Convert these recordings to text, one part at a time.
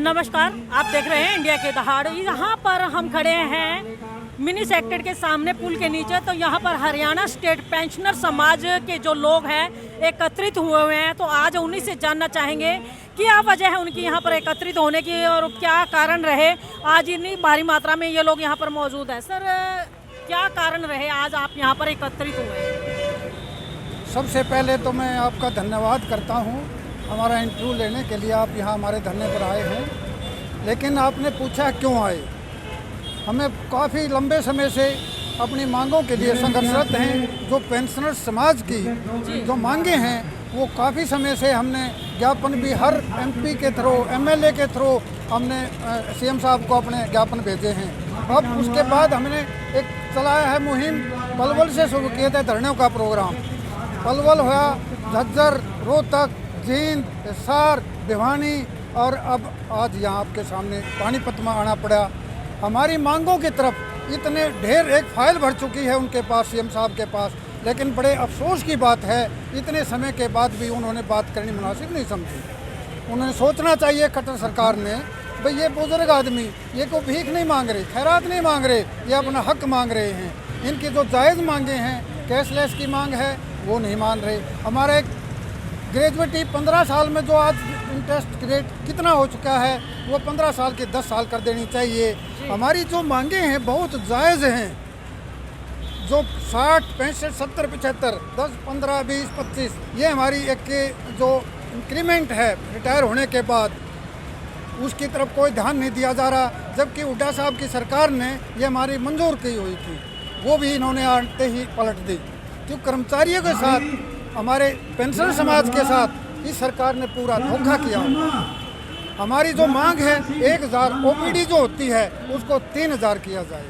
नमस्कार, आप देख रहे हैं इंडिया के दहाड़। यहाँ पर हम खड़े हैं मिनी सेक्टर के सामने पुल के नीचे। तो यहाँ पर हरियाणा स्टेट पेंशनर समाज के जो लोग हैं एकत्रित हुए हैं। तो आज उन्हीं से जानना चाहेंगे क्या वजह है उनकी यहाँ पर एकत्रित होने की और क्या कारण रहे आज इतनी भारी मात्रा में ये लोग यहाँ पर मौजूद हैं। सर, क्या कारण रहे आज आप यहाँ पर एकत्रित हुए हैं? सबसे पहले तो मैं आपका धन्यवाद करता हूँ हमारा इंटरव्यू लेने के लिए। आप यहाँ हमारे धरने पर आए हैं, लेकिन आपने पूछा क्यों आए। हमें काफ़ी लंबे समय से अपनी मांगों के लिए संघर्षरत हैं। जो पेंशनर समाज की जो मांगे हैं वो काफ़ी समय से हमने ज्ञापन भी हर एमपी के थ्रू, एमएलए के थ्रू हमने सीएम साहब को अपने ज्ञापन भेजे हैं। अब उसके बाद हमने एक चलाया है मुहिम, पलवल से शुरू किए थे धरनों का प्रोग्राम। पलवल हुआ, झज्जर, रोहतक, जींद, हिसार, भिवानी और अब आज यहाँ आपके सामने पानीपत में आना पड़ा। हमारी मांगों की तरफ इतने ढेर एक फाइल भर चुकी है उनके पास, सीएम साहब के पास, लेकिन बड़े अफसोस की बात है इतने समय के बाद भी उन्होंने बात करनी मुनासिब नहीं समझी। उन्होंने सोचना चाहिए खट्टर सरकार ने, भाई ये बुजुर्ग आदमी ये कोई भीख नहीं मांग रहे, खैरात नहीं मांग रहे, ये अपना हक मांग रहे हैं। इनकी जो जायज़ मांगे हैं, कैशलेस की मांग है, वो नहीं मान रहे। हमारा एक ग्रेजुएटी 15 साल में जो आज इंटरेस्ट रेट कितना हो चुका है वो 15 साल के 10 साल कर देनी चाहिए। हमारी जो मांगे हैं बहुत जायज़ हैं। जो 60, 65, 70, 75, 10, 15, 20, 25 ये हमारी एक जो इंक्रीमेंट है रिटायर होने के बाद, उसकी तरफ कोई ध्यान नहीं दिया जा रहा। जबकि हुड्डा साहब की सरकार ने ये हमारी मंजूर की हुई थी, वो भी इन्होंने आते ही पलट दी। क्योंकि कर्मचारियों के साथ, हमारे पेंशनर समाज के साथ इस सरकार ने पूरा धोखा किया। हमारी जो मांग है 1000 ओपीडी जो होती है उसको 3000 किया जाए।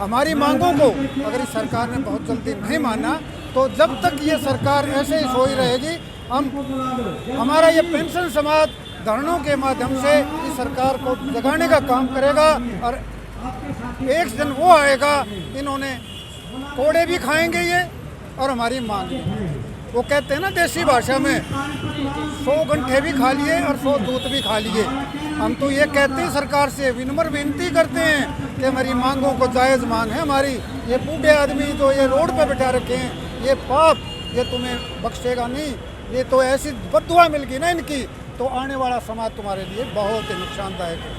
हमारी मांगों को अगर इस सरकार ने बहुत जल्दी नहीं माना तो जब तक ये सरकार ऐसे ही सोई रहेगी, हमारा ये पेंशन समाज धरनों के माध्यम से इस सरकार को जगाने का काम करेगा। और एक दिन वो आएगा, इन्होंने कोड़े भी खाएंगे ये और हमारी मांग भी। वो कहते हैं ना देसी भाषा में, 100 गंठे भी खा लिए और 100 दूध भी खा लिए। हम तो ये कहते हैं सरकार से विनम्र विनती करते हैं कि हमारी मांगों को जायज़ मांग है हमारी। ये बूढ़े आदमी जो ये रोड पे बैठा रखे हैं, ये पाप ये तुम्हें बख्शेगा नहीं। ये तो ऐसी बद्दुआ मिल गई ना इनकी, तो आने वाला समाज तुम्हारे लिए बहुत ही नुकसानदायक है।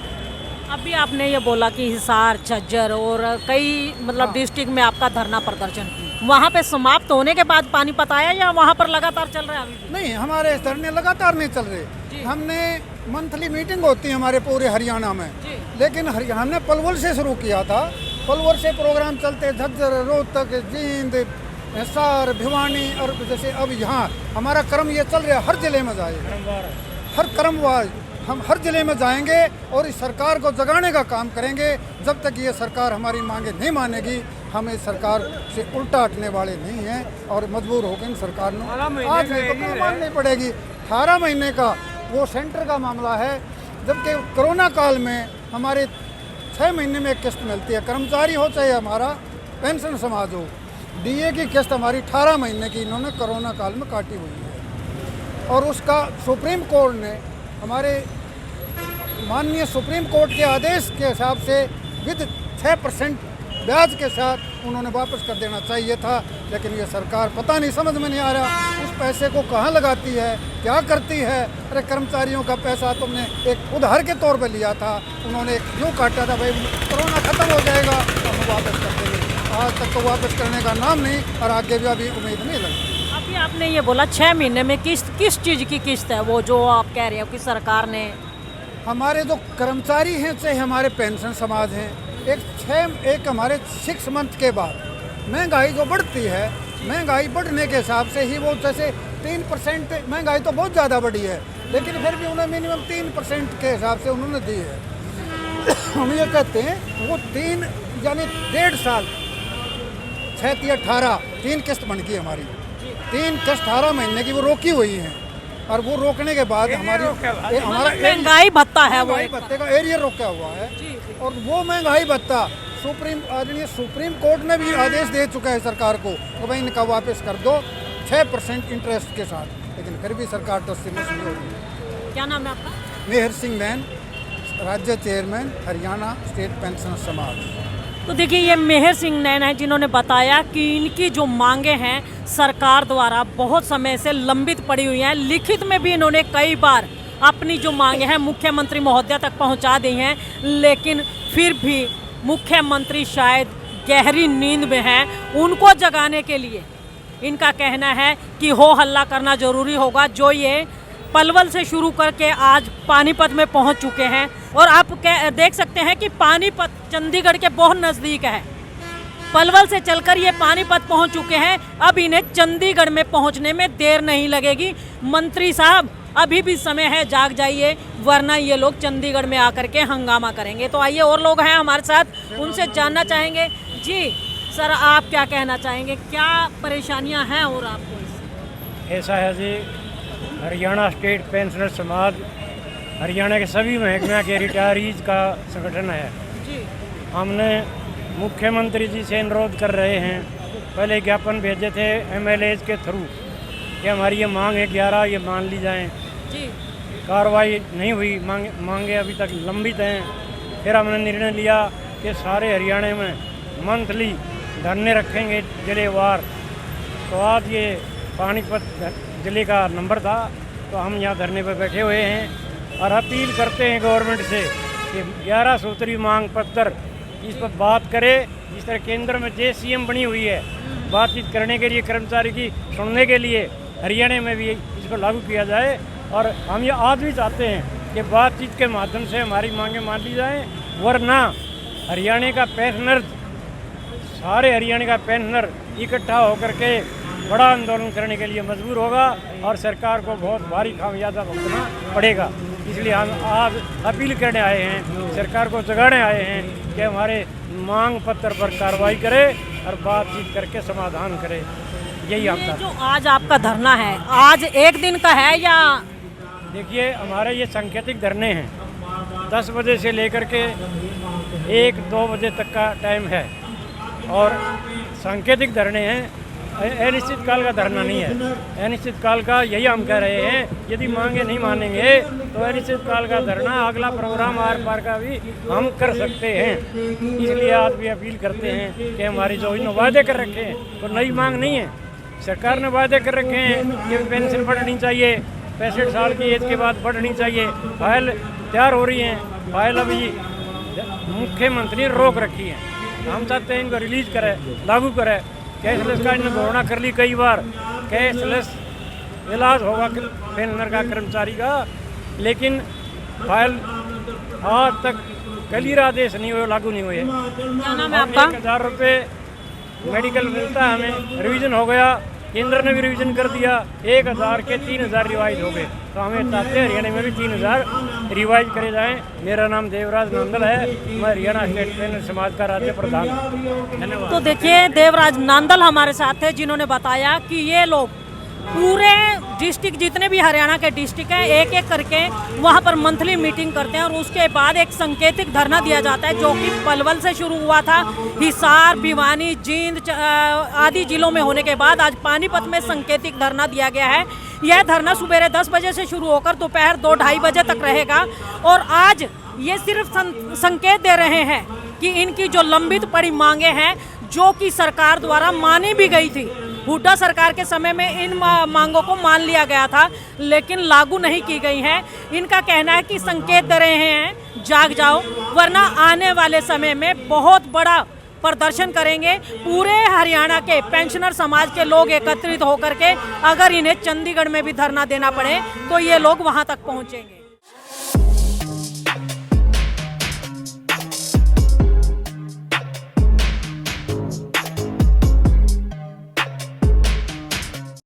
अभी आपने ये बोला कि हिसार, झज्जर और कई डिस्ट्रिक्ट में आपका धरना प्रदर्शन, वहाँ पे समाप्त होने के बाद पानीपत आया या वहाँ पर लगातार चल रहा है अभी? नहीं, हमारे धरने लगातार नहीं चल रहे। हमने मंथली मीटिंग होती है हमारे पूरे हरियाणा में, लेकिन हमने पलवल से शुरू किया था। पलवल से प्रोग्राम चलते झज्जर, रोहतक, जींद, हिसार, भिवानी और जैसे अब यहाँ हमारा क्रम ये चल रहा है हर जिले में जाए, हर क्रमवार हम हर जिले में जाएंगे और इस सरकार को जगाने का काम करेंगे। जब तक ये सरकार हमारी मांगे नहीं मानेगी, हम इस सरकार से उल्टा हटने वाले नहीं हैं और मजबूर होकर इन सरकार ने आज नहीं तो माननी पड़ेगी। 18 महीने का वो सेंटर का मामला है, जबकि कोरोना काल में हमारे 6 महीने में एक किस्त मिलती है। कर्मचारी हो चाहे हमारा पेंशन समाज हो, डीए की किस्त हमारी 18 महीने की इन्होंने कोरोना काल में काटी हुई है। और उसका सुप्रीम कोर्ट ने, हमारे माननीय सुप्रीम कोर्ट के आदेश के हिसाब से विद 6% ब्याज के साथ उन्होंने वापस कर देना चाहिए था। लेकिन ये सरकार पता नहीं, समझ में नहीं आ रहा उस पैसे को कहाँ लगाती है, क्या करती है। अरे कर्मचारियों का पैसा तुमने एक उधार के तौर पर लिया था, उन्होंने यूँ काटा था भाई कोरोना ख़त्म हो जाएगा तो हम वापस कर देंगे। आज तक तो वापस करने का नाम नहीं और आगे भी अभी उम्मीद नहीं लगती। अभी आपने ये बोला 6 महीने में किस चीज़ की किस्त है वो जो आप कह रहे हो कि सरकार ने? हमारे जो कर्मचारी हैं चाहे हमारे पेंशन समाज हैं, एक हमारे 6 मंथ के बाद महंगाई जो बढ़ती है, महंगाई बढ़ने के हिसाब से ही वो जैसे 3% महंगाई तो बहुत ज़्यादा बढ़ी है, लेकिन फिर भी उन्हें मिनिमम 3% के हिसाब से उन्होंने दी है। हम ये कहते हैं वो 3 यानी 1.5 साल 6 या 18 3 किस्त बन गई हमारी। 3 किस्त 18 महीने की वो रोकी हुई हैं और वो रोकने के बाद हमारा महंगाई भत्ता है, वो भत्ते का एरिया रोका हुआ है। और वो महंगाई भत्ता सुप्रीम कोर्ट ने भी आदेश दे चुका है सरकार को कि भाई इनका वापस कर दो 6% इंटरेस्ट के साथ, लेकिन फिर भी सरकार तस्लीम नहीं हो रही है। क्या नाम है आपका? मेहर सिंह मैन। राज्य चेयरमैन हरियाणा स्टेट पेंशन समाज। तो देखिए ये मेहर सिंह नैन है जिन्होंने बताया कि इनकी जो मांगे हैं सरकार द्वारा बहुत समय से लंबित पड़ी हुई हैं। लिखित में भी इन्होंने कई बार अपनी जो मांगे हैं मुख्यमंत्री महोदया तक पहुंचा दी हैं, लेकिन फिर भी मुख्यमंत्री शायद गहरी नींद में हैं। उनको जगाने के लिए इनका कहना है कि हो हल्ला करना ज़रूरी होगा। जो ये पलवल से शुरू करके आज पानीपत में पहुंच चुके हैं और आप देख सकते हैं कि पानीपत चंडीगढ़ के बहुत नज़दीक है। पलवल से चलकर ये पानीपत पहुंच चुके हैं। अब इन्हें चंडीगढ़ में पहुंचने में देर नहीं लगेगी। मंत्री साहब अभी भी समय है, जाग जाइए, वरना ये लोग चंडीगढ़ में आकर के हंगामा करेंगे। तो आइए और लोग हैं हमारे साथ, उनसे जानना चाहेंगे। जी सर, आप क्या कहना चाहेंगे, क्या परेशानियां हैं और आपको इससे? ऐसा है जी, हरियाणा स्टेट पेंशनर समाज हरियाणा के सभी महकमे के रिटायरीज का संगठन है। जी हमने मुख्यमंत्री जी से अनुरोध कर रहे हैं, पहले ज्ञापन भेजे थे MLAs के थ्रू कि हमारी ये मांग है 11 ये मान ली जाएं। जी कार्रवाई नहीं हुई, मांगे अभी तक लंबित हैं। फिर हमने निर्णय लिया कि सारे हरियाणा में मंथली धरने रखेंगे जिलेवार। तो आज ये पानीपत जिले का नंबर था, तो हम यहाँ धरने पर बैठे हुए हैं और अपील करते हैं गवर्नमेंट से कि 11 सूत्री मांग पत्र इस पर बात करे। जिस तरह केंद्र में JCM बनी हुई है बातचीत करने के लिए, कर्मचारी की सुनने के लिए, हरियाणा में भी इसको लागू किया जाए। और हम ये आज भी चाहते हैं कि बातचीत के माध्यम से हमारी मांगें मान ली जाएँ, वरना हरियाणा का पेंशनर, सारे हरियाणा का पेंशनर इकट्ठा होकर के बड़ा आंदोलन करने के लिए मजबूर होगा और सरकार को बहुत भारी खामियाजा भुगतना पड़ेगा। इसलिए हम आज अपील करने आए हैं, सरकार को जगाने आए हैं कि हमारे मांग पत्र पर कार्रवाई करे और बातचीत करके समाधान करे। यही हम ये जो आज आपका धरना है, आज एक दिन का है या? देखिए, हमारे ये सांकेतिक धरने हैं। 10 बजे से लेकर के 1-2 बजे तक का टाइम है और सांकेतिक धरने हैं, अनिश्चित काल का धरना नहीं है। अनिश्चित काल का यही हम कह रहे हैं, यदि मांगे नहीं मानेंगे तो अनिश्चित काल का धरना, अगला प्रोग्राम आर पार का भी हम कर सकते हैं। इसलिए आज भी अपील करते हैं कि हमारी जो इन वादे कर रखे हैं तो नई मांग नहीं है। सरकार ने वादे कर रखे हैं कि पेंशन बढ़नी चाहिए, 65 साल की एज के बाद बढ़नी चाहिए। फाइल तैयार हो रही हैं, फाइल अभी मुख्यमंत्री ने रोक रखी है। हम चाहते हैं इनको रिलीज करें, लागू करें। कैशलेस का इन्होंने घोषणा कर ली कई बार, कैशलेस इलाज होगा पेंशनर का, कर्मचारी का, लेकिन फाइल आज तक क्लियर आदेश नहीं हुए, लागू नहीं हुए। क्या नाम है आपका? 1000 रुपये मेडिकल मिलता है हमें, रिवीजन हो गया, केंद्र ने भी रिवीजन कर दिया, 1000 के 3000 रिवाइज हो गए। तो हमें चाहते हैं हरियाणा में भी 3000 रिवाइज करे जाएं। मेरा नाम देवराज नांदल है, मैं हरियाणा स्टेट पेंशनर समाज का राज्य प्रधान हूं। धन्यवाद। तो देखिए देवराज नांदल हमारे साथ थे, जिन्होंने बताया कि ये लोग पूरे डिस्ट्रिक्ट, जितने भी हरियाणा के डिस्ट्रिक्ट हैं, एक एक करके वहाँ पर मंथली मीटिंग करते हैं और उसके बाद एक सांकेतिक धरना दिया जाता है, जो कि पलवल से शुरू हुआ था। हिसार, भिवानी, जींद आदि जिलों में होने के बाद आज पानीपत में सांकेतिक धरना दिया गया है। यह धरना सुबह 10 बजे से शुरू होकर दोपहर 2-2:30 बजे तक रहेगा और आज ये सिर्फ संकेत दे रहे हैं कि इनकी जो लंबित पड़ी मांगे हैं, जो कि सरकार द्वारा मानी भी गई थी। हुड्डा सरकार के समय में इन मांगों को मान लिया गया था, लेकिन लागू नहीं की गई हैं। इनका कहना है कि संकेत दे रहे हैं, जाग जाओ, वरना आने वाले समय में बहुत बड़ा प्रदर्शन करेंगे। पूरे हरियाणा के पेंशनर समाज के लोग एकत्रित होकर के अगर इन्हें चंडीगढ़ में भी धरना देना पड़े तो ये लोग वहाँ तक पहुँचेंगे।